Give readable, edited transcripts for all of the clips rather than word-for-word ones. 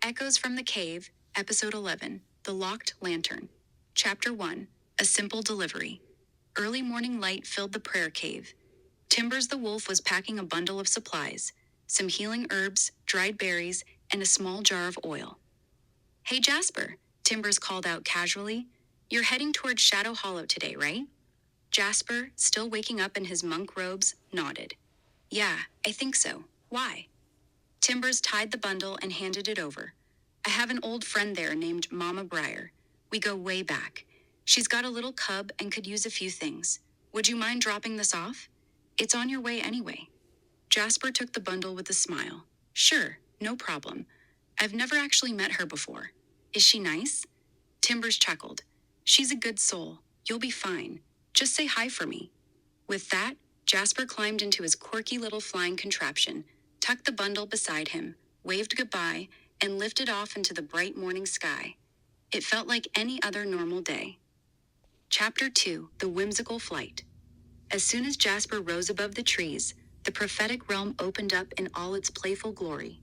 Echoes from the Cave, Episode 11, The Locked Lantern. Chapter 1, A Simple Delivery. Early morning light filled the prayer cave. Timbers the wolf was packing a bundle of supplies, some healing herbs, dried berries, and a small jar of oil. "Hey Jasper," Timbers called out casually. "You're heading towards Shadow Hollow today, right?" Jasper, still waking up in his monk robes, nodded. "Yeah, I think so. Why?" Timbers tied the bundle and handed it over. "I have an old friend there named Mama Briar. We go way back. She's got a little cub and could use a few things. Would you mind dropping this off? It's on your way anyway." Jasper took the bundle with a smile. "Sure, no problem. I've never actually met her before. Is she nice?" Timbers chuckled. "She's a good soul. You'll be fine. Just say hi for me." With that, Jasper climbed into his quirky little flying contraption, tucked the bundle beside him, waved goodbye, and lifted off into the bright morning sky. It felt like any other normal day. Chapter 2, The Whimsical Flight. As soon as Jasper rose above the trees, the prophetic realm opened up in all its playful glory.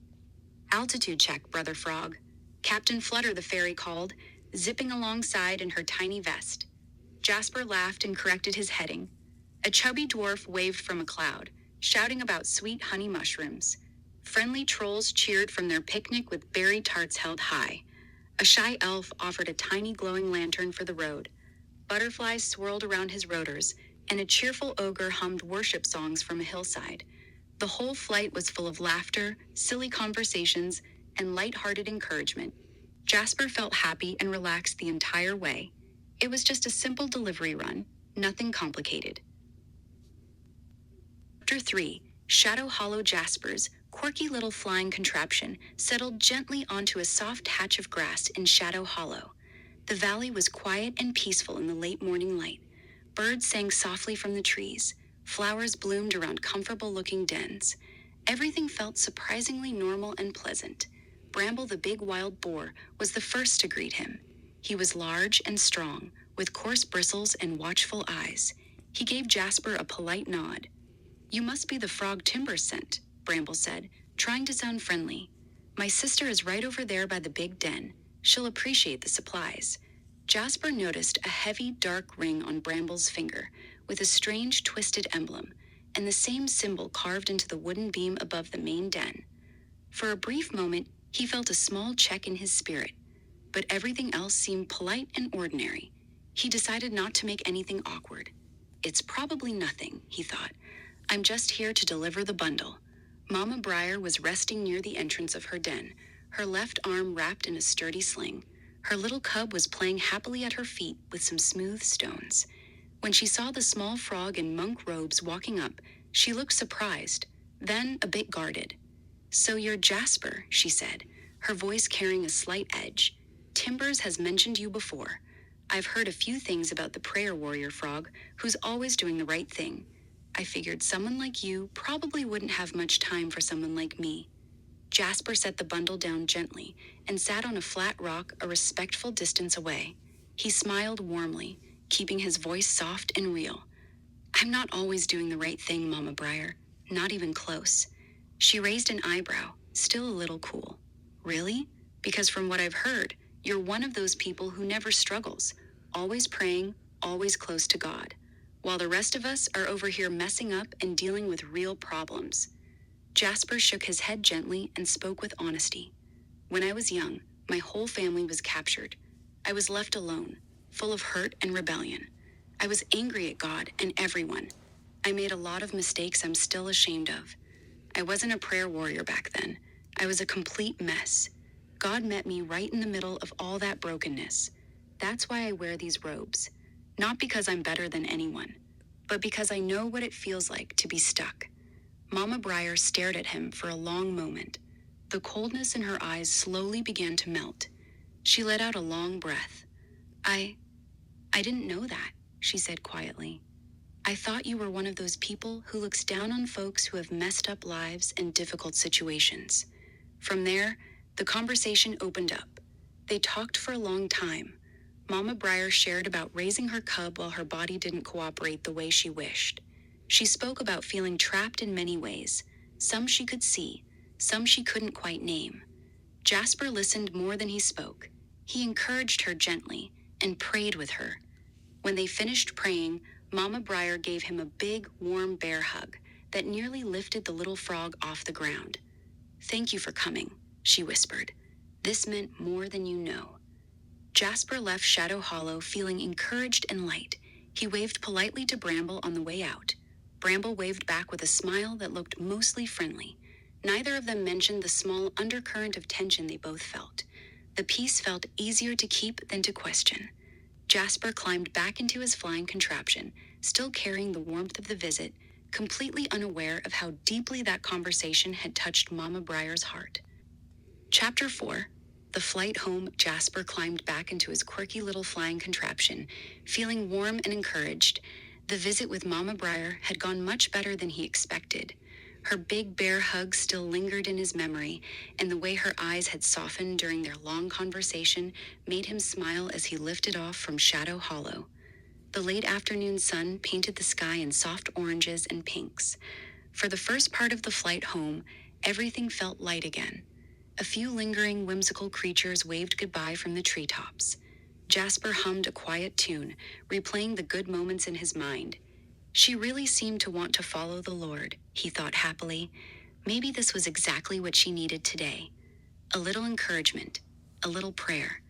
"Altitude check, Brother Frog," Captain Flutter the fairy called, zipping alongside in her tiny vest. Jasper laughed and corrected his heading. A chubby dwarf waved from a cloud, shouting about sweet honey mushrooms. Friendly trolls cheered from their picnic with berry tarts held high. A shy elf offered a tiny glowing lantern for the road. Butterflies swirled around his rotors, and a cheerful ogre hummed worship songs from a hillside. The whole flight was full of laughter, silly conversations, and light-hearted encouragement. Jasper felt happy and relaxed the entire way. It was just a simple delivery run, nothing complicated. Chapter 3, Shadow Hollow. Jasper's quirky little flying contraption settled gently onto a soft hatch of grass in Shadow Hollow. The valley was quiet and peaceful in the late morning light. Birds sang softly from the trees. Flowers bloomed around comfortable-looking dens. Everything felt surprisingly normal and pleasant. Bramble the big wild boar was the first to greet him. He was large and strong, with coarse bristles and watchful eyes. He gave Jasper a polite nod. "You must be the frog Timbers sent," Bramble said, trying to sound friendly. "My sister is right over there by the big den. She'll appreciate the supplies." Jasper noticed a heavy, dark ring on Bramble's finger, with a strange, twisted emblem, and the same symbol carved into the wooden beam above the main den. For a brief moment, he felt a small check in his spirit, but everything else seemed polite and ordinary. He decided not to make anything awkward. "It's probably nothing," he thought. "I'm just here to deliver the bundle." Mama Briar was resting near the entrance of her den, her left arm wrapped in a sturdy sling. Her little cub was playing happily at her feet with some smooth stones. When she saw the small frog in monk robes walking up, she looked surprised, then a bit guarded. "So you're Jasper," she said, her voice carrying a slight edge. "Timbers has mentioned you before. I've heard a few things about the prayer warrior frog, who's always doing the right thing. I figured someone like you probably wouldn't have much time for someone like me." Jasper set the bundle down gently and sat on a flat rock a respectful distance away. He smiled warmly, keeping his voice soft and real. "I'm not always doing the right thing, Mama Briar. Not even close." She raised an eyebrow, still a little cool. "Really? Because from what I've heard, you're one of those people who never struggles, always praying, always close to God, while the rest of us are over here messing up and dealing with real problems." Jasper shook his head gently and spoke with honesty. "When I was young, my whole family was captured. I was left alone, full of hurt and rebellion. I was angry at God and everyone. I made a lot of mistakes I'm still ashamed of. I wasn't a prayer warrior back then. I was a complete mess. God met me right in the middle of all that brokenness. That's why I wear these robes. Not because I'm better than anyone, but because I know what it feels like to be stuck." Mama Briar stared at him for a long moment. The coldness in her eyes slowly began to melt. She let out a long breath. I didn't know that," she said quietly. "I thought you were one of those people who looks down on folks who have messed up lives and difficult situations." From there, the conversation opened up. They talked for a long time. Mama Briar shared about raising her cub while her body didn't cooperate the way she wished. She spoke about feeling trapped in many ways, some she could see, some she couldn't quite name. Jasper listened more than he spoke. He encouraged her gently and prayed with her. When they finished praying, Mama Briar gave him a big, warm bear hug that nearly lifted the little frog off the ground. "Thank you for coming," she whispered. "This meant more than you know." Jasper left Shadow Hollow feeling encouraged and light. He waved politely to Bramble on the way out. Bramble waved back with a smile that looked mostly friendly. Neither of them mentioned the small undercurrent of tension they both felt. The peace felt easier to keep than to question. Jasper climbed back into his flying contraption, still carrying the warmth of the visit, completely unaware of how deeply that conversation had touched Mama Briar's heart. Chapter 4. The flight home. Jasper climbed back into his quirky little flying contraption, feeling warm and encouraged. The visit with Mama Briar had gone much better than he expected. Her big bear hug still lingered in his memory, and the way her eyes had softened during their long conversation made him smile as he lifted off from Shadow Hollow. The late afternoon sun painted the sky in soft oranges and pinks. For the first part of the flight home, everything felt light again. A few lingering, whimsical creatures waved goodbye from the treetops. Jasper hummed a quiet tune, replaying the good moments in his mind. She really seemed to want to follow the Lord, he thought happily. Maybe this was exactly what she needed today. A little encouragement, a little prayer.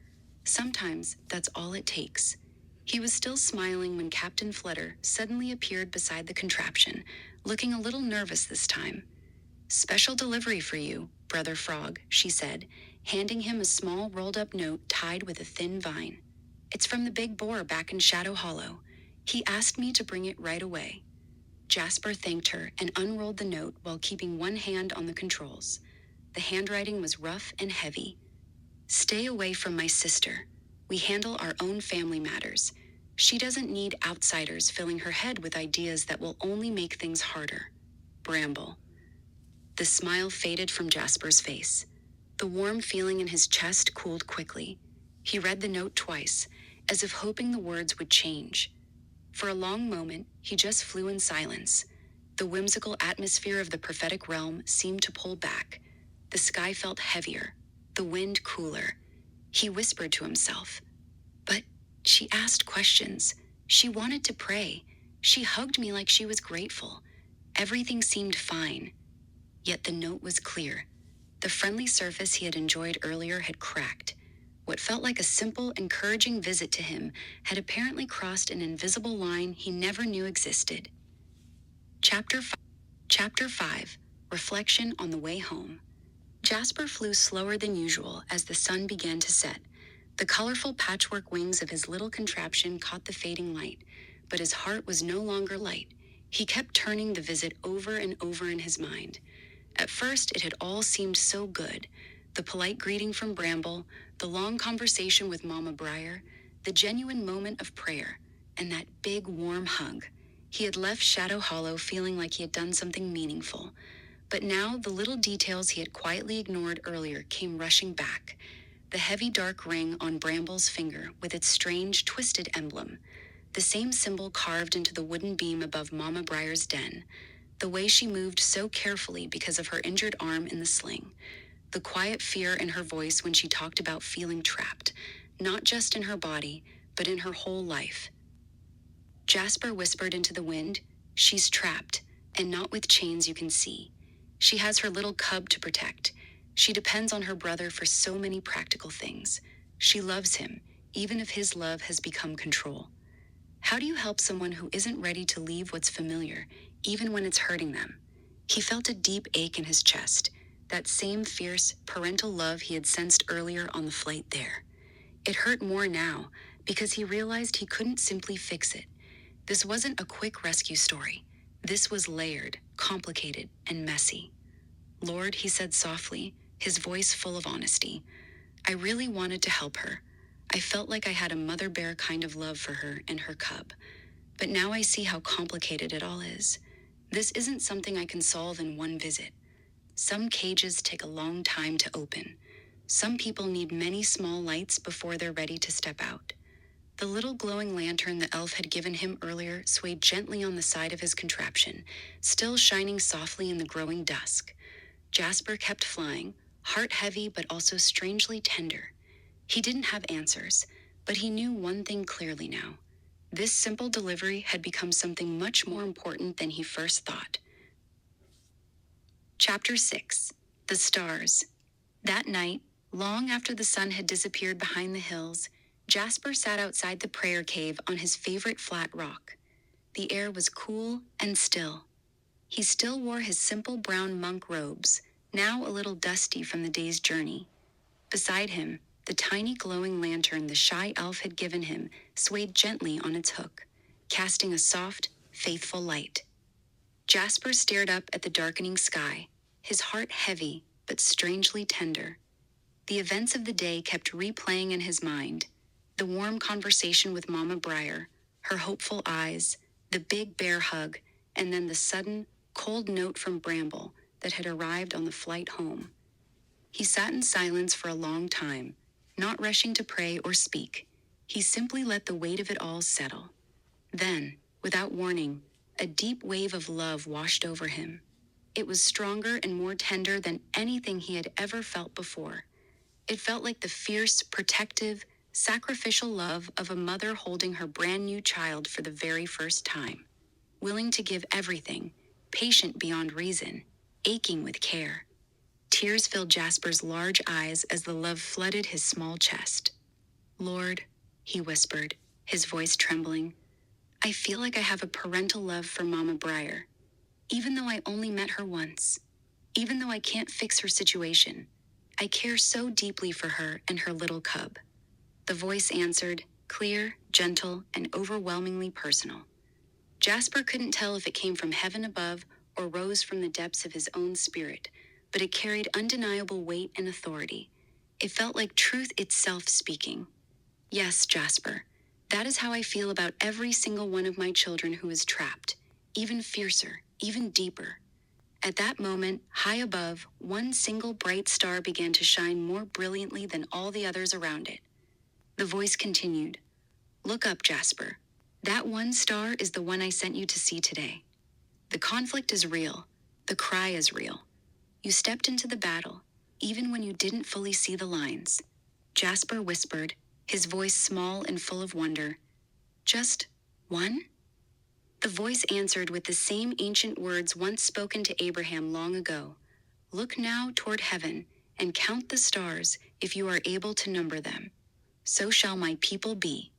Sometimes that's all it takes. He was still smiling when Captain Flutter suddenly appeared beside the contraption, looking a little nervous this time. "Special delivery for you, Brother Frog," she said, handing him a small rolled-up note tied with a thin vine. "It's from the big boar back in Shadow Hollow. He asked me to bring it right away." Jasper thanked her and unrolled the note while keeping one hand on the controls. The handwriting was rough and heavy. "Stay away from my sister. We handle our own family matters. She doesn't need outsiders filling her head with ideas that will only make things harder. Bramble." The smile faded from Jasper's face. The warm feeling in his chest cooled quickly. He read the note twice, as if hoping the words would change. For a long moment, he just flew in silence. The whimsical atmosphere of the prophetic realm seemed to pull back. The sky felt heavier, the wind cooler. He whispered to himself. "But she asked questions. She wanted to pray. She hugged me like she was grateful. Everything seemed fine." Yet the note was clear. The friendly surface he had enjoyed earlier had cracked. What felt like a simple, encouraging visit to him had apparently crossed an invisible line he never knew existed. Chapter 5. Reflection on the Way Home. Jasper flew slower than usual as the sun began to set. The colorful patchwork wings of his little contraption caught the fading light, but his heart was no longer light. He kept turning the visit over and over in his mind. At first, it had all seemed so good. The polite greeting from Bramble, the long conversation with Mama Briar, the genuine moment of prayer, and that big, warm hug. He had left Shadow Hollow feeling like he had done something meaningful. But now, the little details he had quietly ignored earlier came rushing back. The heavy, dark ring on Bramble's finger with its strange, twisted emblem. The same symbol carved into the wooden beam above Mama Briar's den. The way she moved so carefully because of her injured arm in the sling. The quiet fear in her voice when she talked about feeling trapped, not just in her body, but in her whole life. Jasper whispered into the wind, "She's trapped, and not with chains you can see. She has her little cub to protect. She depends on her brother for so many practical things. She loves him, even if his love has become control." How do you help someone who isn't ready to leave what's familiar, even when it's hurting them? He felt a deep ache in his chest, that same fierce, parental love he had sensed earlier on the flight there. It hurt more now, because he realized he couldn't simply fix it. This wasn't a quick rescue story. This was layered, complicated, and messy. "Lord," he said softly, his voice full of honesty, "I really wanted to help her. I felt like I had a mother bear kind of love for her and her cub. But now I see how complicated it all is. This isn't something I can solve in one visit. Some cages take a long time to open. Some people need many small lights before they're ready to step out." The little glowing lantern the elf had given him earlier swayed gently on the side of his contraption, still shining softly in the growing dusk. Jasper kept flying, heart heavy but also strangely tender. He didn't have answers, but he knew one thing clearly now. This simple delivery had become something much more important than he first thought. Chapter 6. The Stars. That night, long after the sun had disappeared behind the hills, Jasper sat outside the prayer cave on his favorite flat rock. The air was cool and still. He still wore his simple brown monk robes, now a little dusty from the day's journey. Beside him, the tiny glowing lantern the shy elf had given him swayed gently on its hook, casting a soft, faithful light. Jasper stared up at the darkening sky, his heart heavy but strangely tender. The events of the day kept replaying in his mind. The warm conversation with Mama Briar, her hopeful eyes, the big bear hug, and then the sudden, cold note from Bramble that had arrived on the flight home. He sat in silence for a long time, not rushing to pray or speak. He simply let the weight of it all settle. Then, without warning, a deep wave of love washed over him. It was stronger and more tender than anything he had ever felt before. It felt like the fierce, protective, sacrificial love of a mother holding her brand new child for the very first time. Willing to give everything, patient beyond reason, aching with care. Tears filled Jasper's large eyes as the love flooded his small chest. "Lord," he whispered, his voice trembling, "I feel like I have a parental love for Mama Briar. Even though I only met her once, even though I can't fix her situation, I care so deeply for her and her little cub." The voice answered, clear, gentle, and overwhelmingly personal. Jasper couldn't tell if it came from heaven above or rose from the depths of his own spirit, but it carried undeniable weight and authority. It felt like truth itself speaking. "Yes, Jasper, that is how I feel about every single one of my children who is trapped, even fiercer, even deeper." At that moment, high above, one single bright star began to shine more brilliantly than all the others around it. The voice continued, "Look up, Jasper. That one star is the one I sent you to see today. The conflict is real. The cry is real. You stepped into the battle, even when you didn't fully see the lines." Jasper whispered, his voice small and full of wonder, "Just one?" The voice answered with the same ancient words once spoken to Abraham long ago. "Look now toward heaven and count the stars if you are able to number them. So shall my people be."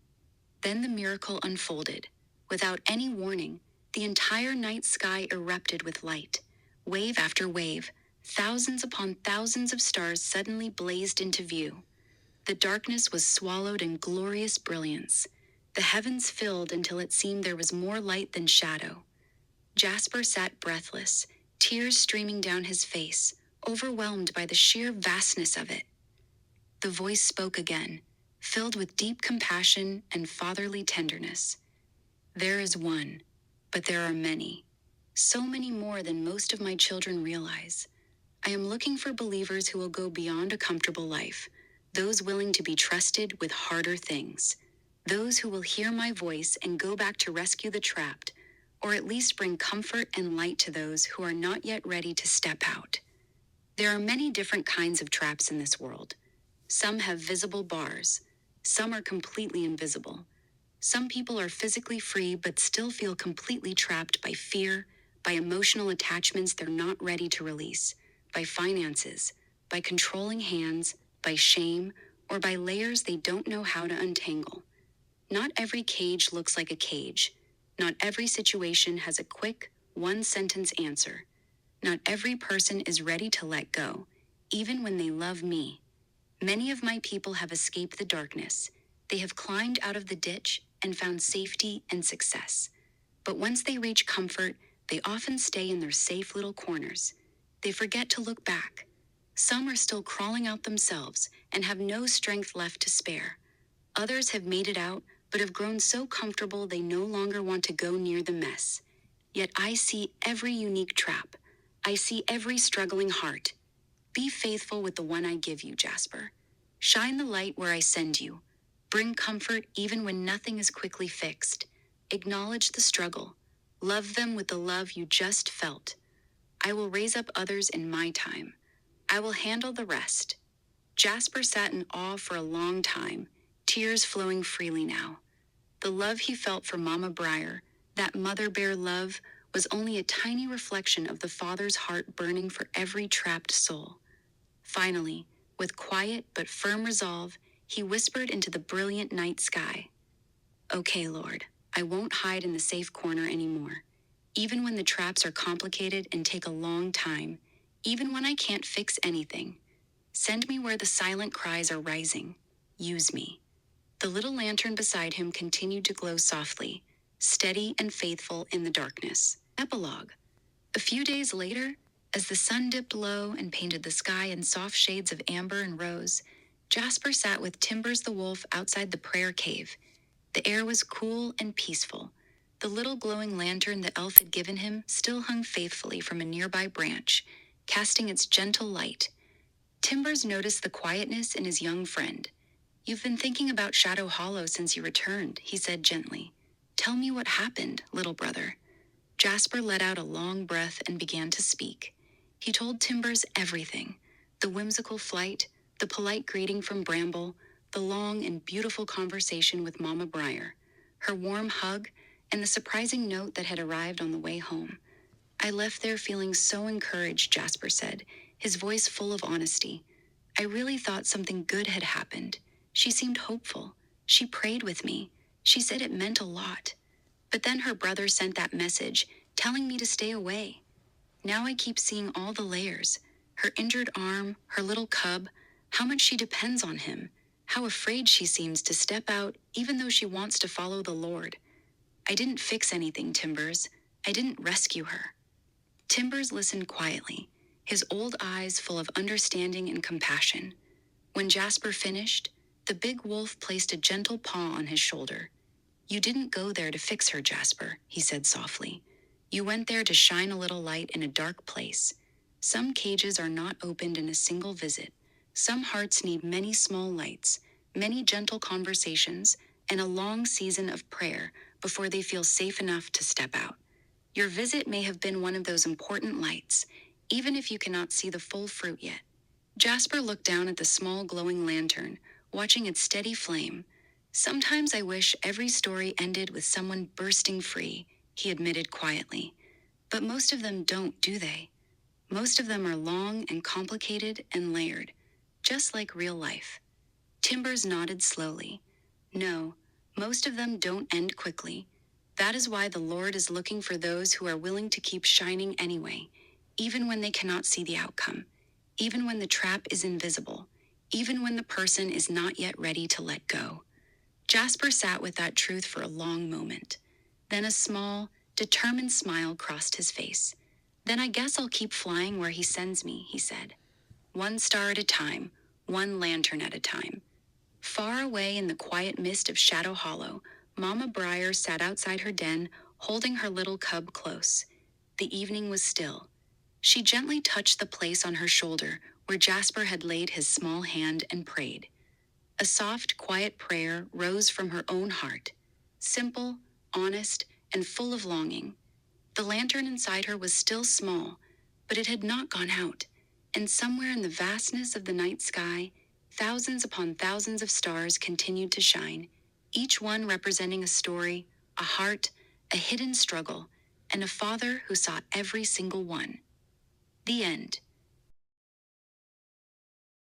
Then the miracle unfolded. Without any warning, the entire night sky erupted with light. Wave after wave, thousands upon thousands of stars suddenly blazed into view. The darkness was swallowed in glorious brilliance. The heavens filled until it seemed there was more light than shadow. Jasper sat breathless, tears streaming down his face, overwhelmed by the sheer vastness of it. The voice spoke again, filled with deep compassion and fatherly tenderness. "There is one, but there are many. So many more than most of my children realize. I am looking for believers who will go beyond a comfortable life, those willing to be trusted with harder things, those who will hear my voice and go back to rescue the trapped, or at least bring comfort and light to those who are not yet ready to step out." There are many different kinds of traps in this world. Some have visible bars. Some are completely invisible. Some people are physically free but still feel completely trapped by fear, by emotional attachments they're not ready to release, by finances, by controlling hands, by shame, or by layers they don't know how to untangle. Not every cage looks like a cage. Not every situation has a quick, one-sentence answer. Not every person is ready to let go, even when they love me. Many of my people have escaped the darkness. They have climbed out of the ditch and found safety and success. But once they reach comfort, they often stay in their safe little corners. They forget to look back. Some are still crawling out themselves and have no strength left to spare. Others have made it out, but have grown so comfortable they no longer want to go near the mess. Yet I see every unique trap. I see every struggling heart. Be faithful with the one I give you, Jasper. Shine the light where I send you. Bring comfort even when nothing is quickly fixed. Acknowledge the struggle. Love them with the love you just felt. I will raise up others in my time. I will handle the rest." Jasper sat in awe for a long time, tears flowing freely now. The love he felt for Mama Briar, that mother bear love, was only a tiny reflection of the father's heart burning for every trapped soul. Finally, with quiet but firm resolve, he whispered into the brilliant night sky, "Okay, Lord, I won't hide in the safe corner anymore. Even when the traps are complicated and take a long time, even when I can't fix anything, send me where the silent cries are rising. Use me." The little lantern beside him continued to glow softly, steady and faithful in the darkness. Epilogue. A few days later, as the sun dipped low and painted the sky in soft shades of amber and rose, Jasper sat with Timbers the wolf outside the prayer cave. The air was cool and peaceful. The little glowing lantern the elf had given him still hung faithfully from a nearby branch, casting its gentle light. Timbers noticed the quietness in his young friend. "You've been thinking about Shadow Hollow since you returned," he said gently. "Tell me what happened, little brother." Jasper let out a long breath and began to speak. He told Timbers everything: the whimsical flight, the polite greeting from Bramble, the long and beautiful conversation with Mama Briar, her warm hug, and the surprising note that had arrived on the way home. "I left there feeling so encouraged," Jasper said, his voice full of honesty. "I really thought something good had happened. She seemed hopeful. She prayed with me. She said it meant a lot. But then her brother sent that message, telling me to stay away. Now I keep seeing all the layers: her injured arm, her little cub, how much she depends on him, how afraid she seems to step out even though she wants to follow the Lord. I didn't fix anything, Timbers. I didn't rescue her." Timbers listened quietly, his old eyes full of understanding and compassion. When Jasper finished, the big wolf placed a gentle paw on his shoulder. "You didn't go there to fix her, Jasper," he said softly. "You went there to shine a little light in a dark place. Some cages are not opened in a single visit. Some hearts need many small lights, many gentle conversations, and a long season of prayer before they feel safe enough to step out. Your visit may have been one of those important lights, even if you cannot see the full fruit yet." Jasper looked down at the small glowing lantern, watching its steady flame. "Sometimes I wish every story ended with someone bursting free," he admitted quietly. "But most of them don't, do they? Most of them are long and complicated and layered, just like real life." Timbers nodded slowly. "No, most of them don't end quickly. That is why the Lord is looking for those who are willing to keep shining anyway, even when they cannot see the outcome, even when the trap is invisible, even when the person is not yet ready to let go." Jasper sat with that truth for a long moment. Then a small, determined smile crossed his face. "Then I guess I'll keep flying where he sends me," he said. "One star at a time, one lantern at a time." Far away in the quiet mist of Shadow Hollow, Mama Briar sat outside her den, holding her little cub close. The evening was still. She gently touched the place on her shoulder where Jasper had laid his small hand and prayed. A soft, quiet prayer rose from her own heart, simple, honest, and full of longing. The lantern inside her was still small, but it had not gone out, and somewhere in the vastness of the night sky, thousands upon thousands of stars continued to shine, each one representing a story, a heart, a hidden struggle, and a father who saw every single one. The end.